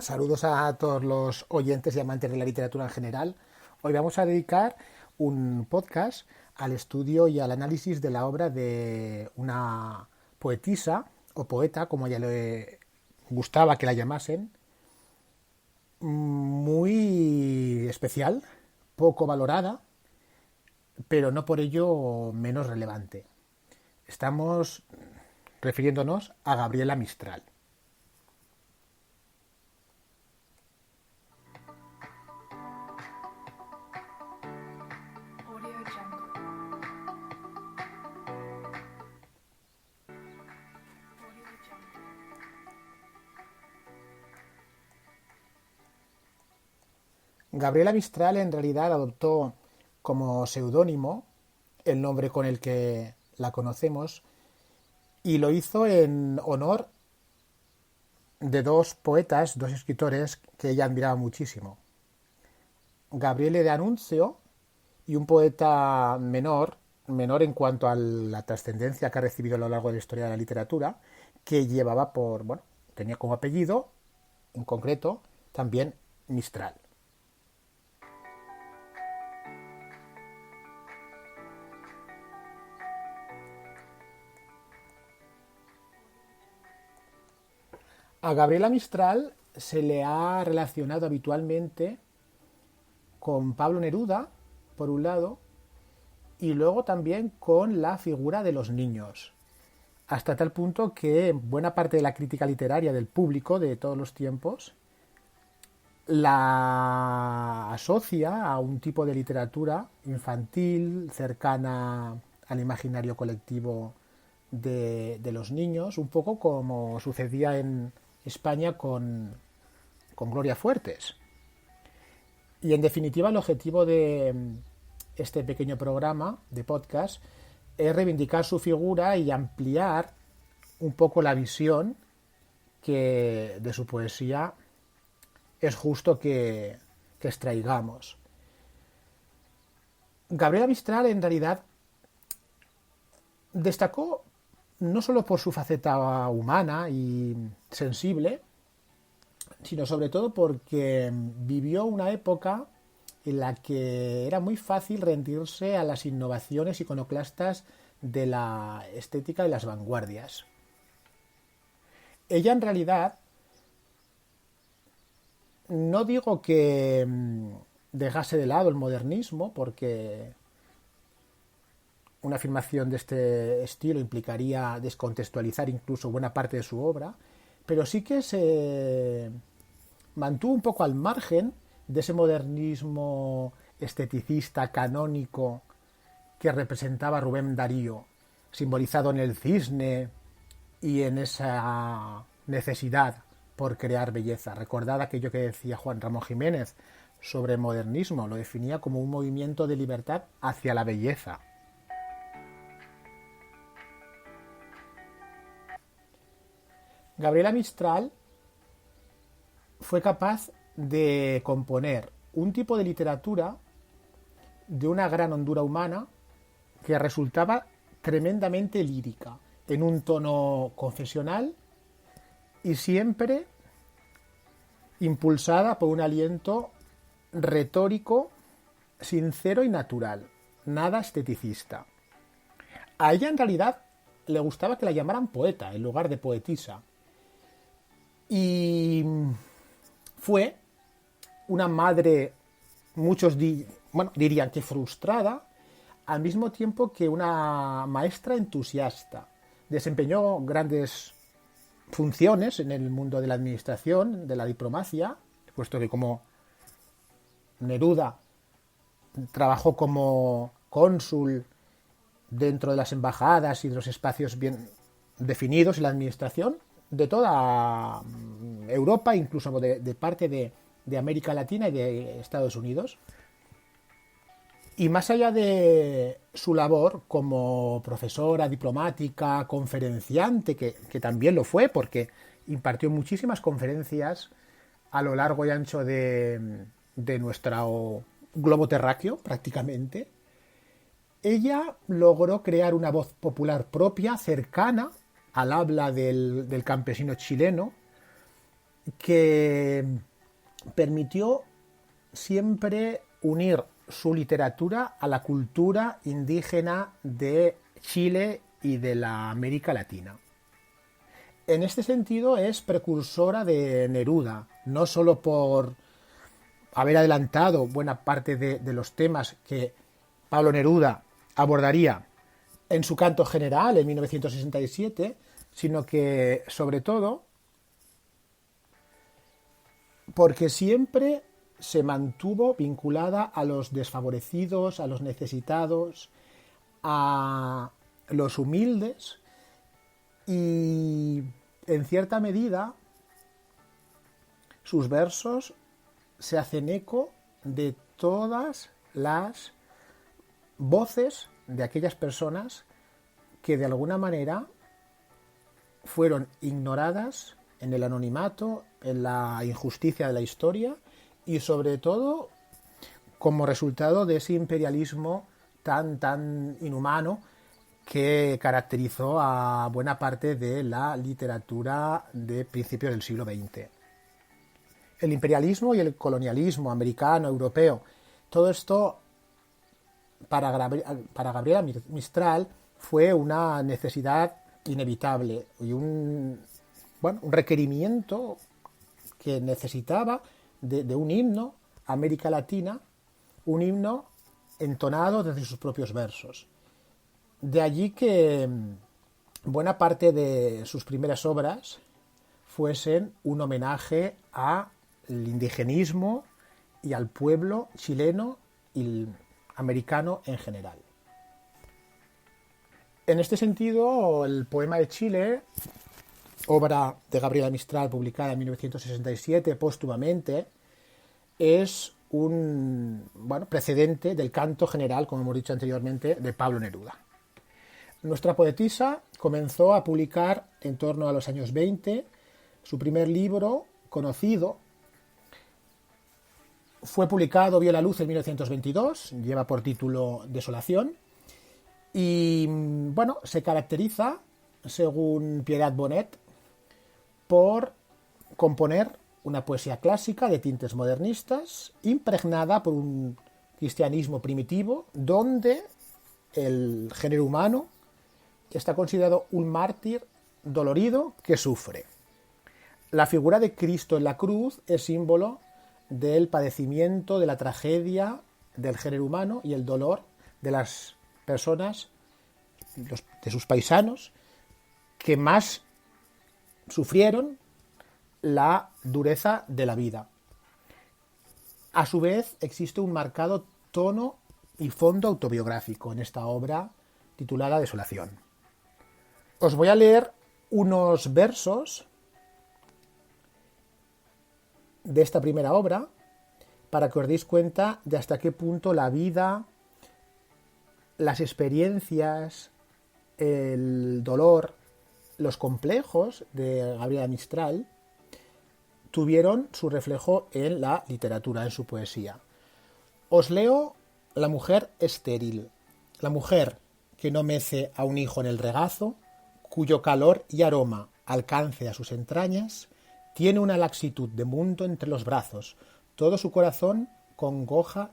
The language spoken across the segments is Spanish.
Saludos a todos los oyentes y amantes de la literatura en general. Hoy vamos a dedicar un podcast al estudio y al análisis de la obra de una poetisa o poeta, como ella le gustaba que la llamasen, muy especial, poco valorada, pero no por ello menos relevante. Estamos refiriéndonos a Gabriela Mistral. Gabriela Mistral en realidad adoptó como seudónimo el nombre con el que la conocemos y lo hizo en honor de dos poetas, dos escritores que ella admiraba muchísimo. Gabriele de Annunzio y un poeta menor en cuanto a la trascendencia que ha recibido a lo largo de la historia de la literatura, que llevaba tenía como apellido, en concreto, también Mistral. A Gabriela Mistral se le ha relacionado habitualmente con Pablo Neruda, por un lado, y luego también con la figura de los niños, hasta tal punto que buena parte de la crítica literaria del público de todos los tiempos la asocia a un tipo de literatura infantil, cercana al imaginario colectivo de los niños, un poco como sucedía en España con Gloria Fuertes. Y en definitiva el objetivo de este pequeño programa de podcast es reivindicar su figura y ampliar un poco la visión que de su poesía es justo que extraigamos. Gabriela Mistral en realidad destacó no solo por su faceta humana y sensible, sino sobre todo porque vivió una época en la que era muy fácil rendirse a las innovaciones iconoclastas de la estética y las vanguardias. Ella en realidad, no digo que dejase de lado el modernismo, porque una afirmación de este estilo implicaría descontextualizar incluso buena parte de su obra, pero sí que se mantuvo un poco al margen de ese modernismo esteticista canónico que representaba Rubén Darío, simbolizado en el cisne y en esa necesidad por crear belleza. Recordad aquello que decía Juan Ramón Jiménez sobre el modernismo, lo definía como un movimiento de libertad hacia la belleza. Gabriela Mistral fue capaz de componer un tipo de literatura de una gran hondura humana que resultaba tremendamente lírica, en un tono confesional y siempre impulsada por un aliento retórico, sincero y natural, nada esteticista. A ella en realidad le gustaba que la llamaran poeta en lugar de poetisa. Y fue una madre, dirían que frustrada, al mismo tiempo que una maestra entusiasta. Desempeñó grandes funciones en el mundo de la administración, de la diplomacia, puesto que como Neruda trabajó como cónsul dentro de las embajadas y de los espacios bien definidos en la administración de toda Europa, incluso de parte de América Latina y de Estados Unidos. Y más allá de su labor como profesora, diplomática, conferenciante, que también lo fue porque impartió muchísimas conferencias a lo largo y ancho de nuestro globo terráqueo, prácticamente, ella logró crear una voz popular propia, cercana al habla del campesino chileno, que permitió siempre unir su literatura a la cultura indígena de Chile y de la América Latina. En este sentido es precursora de Neruda, no solo por haber adelantado buena parte de los temas que Pablo Neruda abordaría en su Canto General en 1967, sino que, sobre todo, porque siempre se mantuvo vinculada a los desfavorecidos, a los necesitados, a los humildes y, en cierta medida, sus versos se hacen eco de todas las voces de aquellas personas que de alguna manera fueron ignoradas en el anonimato, en la injusticia de la historia y sobre todo como resultado de ese imperialismo tan inhumano que caracterizó a buena parte de la literatura de principios del siglo XX. El imperialismo y el colonialismo americano, europeo, todo esto para Gabriela Mistral fue una necesidad inevitable y un requerimiento que necesitaba de un himno a América Latina, un himno entonado desde sus propios versos. De allí que buena parte de sus primeras obras fuesen un homenaje al indigenismo y al pueblo chileno y americano en general. En este sentido, el Poema de Chile, obra de Gabriela Mistral publicada en 1967 póstumamente, es un precedente del Canto General, como hemos dicho anteriormente, de Pablo Neruda. Nuestra poetisa comenzó a publicar en torno a los años 20. Su primer libro conocido fue publicado, vio la luz en 1922, lleva por título Desolación, y se caracteriza, según Piedad Bonet, por componer una poesía clásica de tintes modernistas, impregnada por un cristianismo primitivo, donde el género humano está considerado un mártir dolorido que sufre. La figura de Cristo en la cruz es símbolo del padecimiento, de la tragedia del género humano y el dolor de las personas, de sus paisanos, que más sufrieron la dureza de la vida. A su vez, existe un marcado tono y fondo autobiográfico en esta obra titulada Desolación. Os voy a leer unos versos de esta primera obra para que os deis cuenta de hasta qué punto la vida, las experiencias, el dolor, los complejos de Gabriela Mistral tuvieron su reflejo en la literatura, en su poesía. Os leo La mujer estéril, la mujer que no mece a un hijo en el regazo, cuyo calor y aroma alcance a sus entrañas, tiene una laxitud de mundo entre los brazos, todo su corazón congoja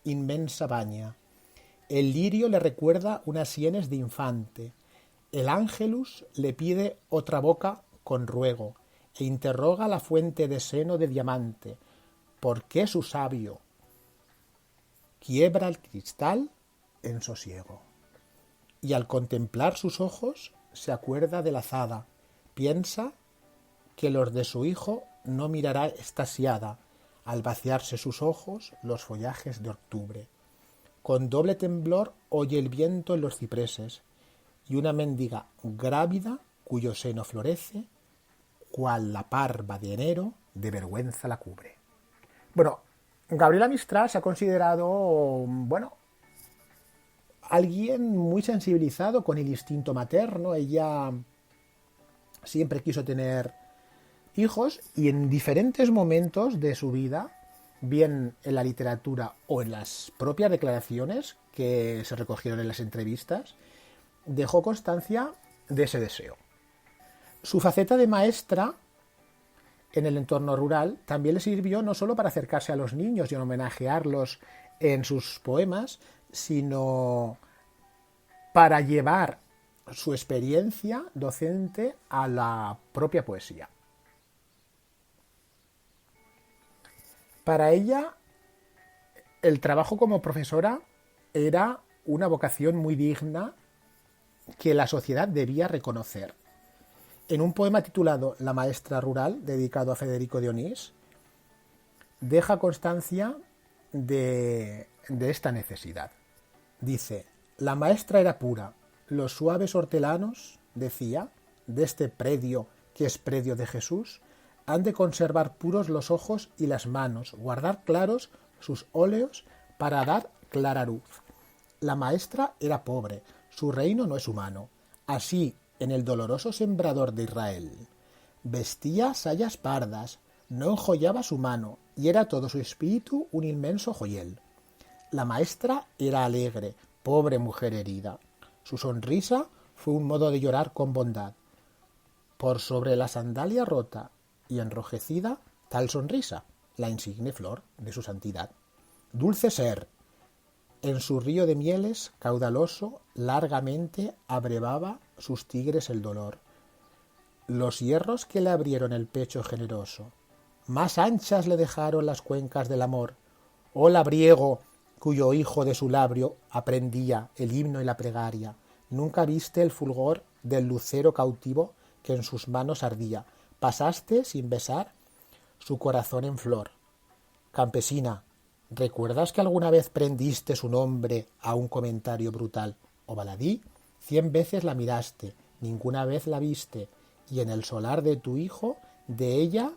inmensa baña. El lirio le recuerda unas sienes de infante, el ángelus le pide otra boca con ruego, e interroga la fuente de seno de diamante, ¿por qué su sabio quiebra el cristal en sosiego? Y al contemplar sus ojos se acuerda de la azada, piensa que los de su hijo no mirará extasiada, al vaciarse sus ojos los follajes de octubre. Con doble temblor oye el viento en los cipreses, y una mendiga grávida cuyo seno florece, cual la parva de enero de vergüenza la cubre. Bueno, Gabriela Mistral se ha considerado, alguien muy sensibilizado con el instinto materno. Ella siempre quiso tener hijos y en diferentes momentos de su vida, bien en la literatura o en las propias declaraciones que se recogieron en las entrevistas, dejó constancia de ese deseo. Su faceta de maestra en el entorno rural, también le sirvió no solo para acercarse a los niños y homenajearlos en sus poemas, sino para llevar su experiencia docente a la propia poesía. Para ella, el trabajo como profesora era una vocación muy digna que la sociedad debía reconocer. En un poema titulado La maestra rural, dedicado a Federico Dionís, deja constancia de esta necesidad. Dice: la maestra era pura, los suaves hortelanos, decía, de este predio que es predio de Jesús, han de conservar puros los ojos y las manos, guardar claros sus óleos para dar clara luz. La maestra era pobre, su reino no es humano. Así, en el doloroso sembrador de Israel, vestía sayas pardas, no enjollaba su mano, y era todo su espíritu un inmenso joyel. La maestra era alegre, pobre mujer herida. Su sonrisa fue un modo de llorar con bondad. Por sobre la sandalia rota y enrojecida, tal sonrisa, la insigne flor de su santidad. Dulce ser, en su río de mieles caudaloso, largamente abrevaba sus tigres el dolor. Los hierros que le abrieron el pecho generoso, más anchas le dejaron las cuencas del amor. Oh labriego, cuyo hijo de su labio aprendía el himno y la plegaria, nunca viste el fulgor del lucero cautivo que en sus manos ardía. Pasaste sin besar su corazón en flor. Campesina, ¿recuerdas que alguna vez prendiste su nombre a un comentario brutal? O baladí, 100 veces la miraste, ninguna vez la viste, y en el solar de tu hijo, de ella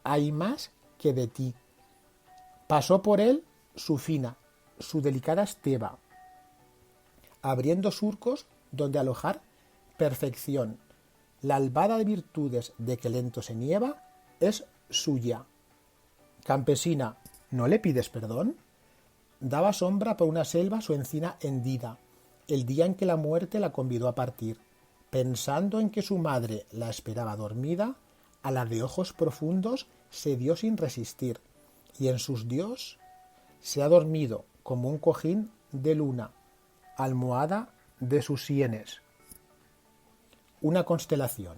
hay más que de ti. Pasó por él su fina, su delicada esteba, abriendo surcos donde alojar perfección. La albada de virtudes de que lento se nieva es suya. Campesina, ¿no le pides perdón? Daba sombra por una selva su encina hendida, el día en que la muerte la convidó a partir. Pensando en que su madre la esperaba dormida, a la de ojos profundos se dio sin resistir, y en sus dios se ha dormido como un cojín de luna, almohada de sus sienes. Una constelación.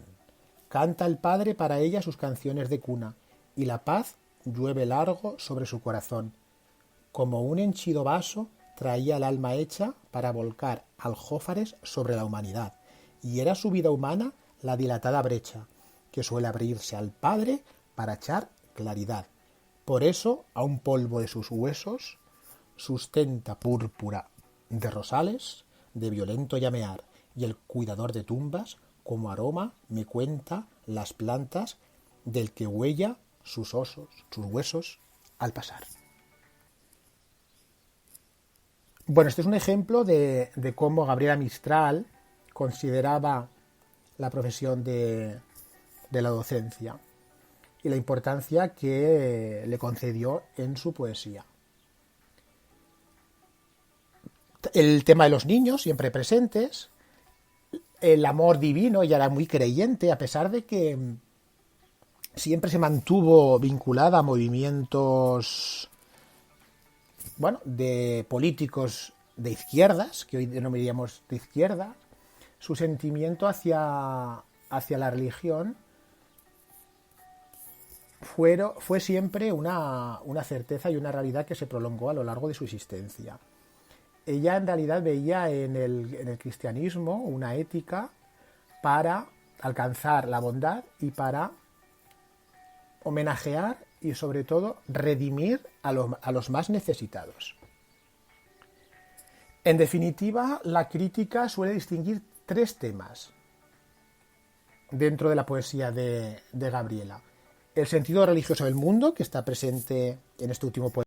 Canta el padre para ella sus canciones de cuna, y la paz llueve largo sobre su corazón. Como un henchido vaso traía el alma hecha para volcar aljófares sobre la humanidad, y era su vida humana la dilatada brecha, que suele abrirse al padre para echar claridad. Por eso, a un polvo de sus huesos, sustenta púrpura de rosales, de violento llamear, y el cuidador de tumbas, como aroma, me cuenta las plantas del que huella sus huesos al pasar. Bueno, este es un ejemplo de cómo Gabriela Mistral consideraba la profesión de la docencia y la importancia que le concedió en su poesía. El tema de los niños, siempre presentes, el amor divino, ella era muy creyente, a pesar de que siempre se mantuvo vinculada a movimientos, bueno, de políticos de izquierdas, que hoy denominaríamos de izquierda. Su sentimiento hacia la religión fue siempre una certeza y una realidad que se prolongó a lo largo de su existencia. Ella en realidad veía en el cristianismo una ética para alcanzar la bondad y para homenajear y sobre todo redimir a los más necesitados. En definitiva, la crítica suele distinguir 3 temas dentro de la poesía de Gabriela. El sentido religioso del mundo, que está presente en este último poema.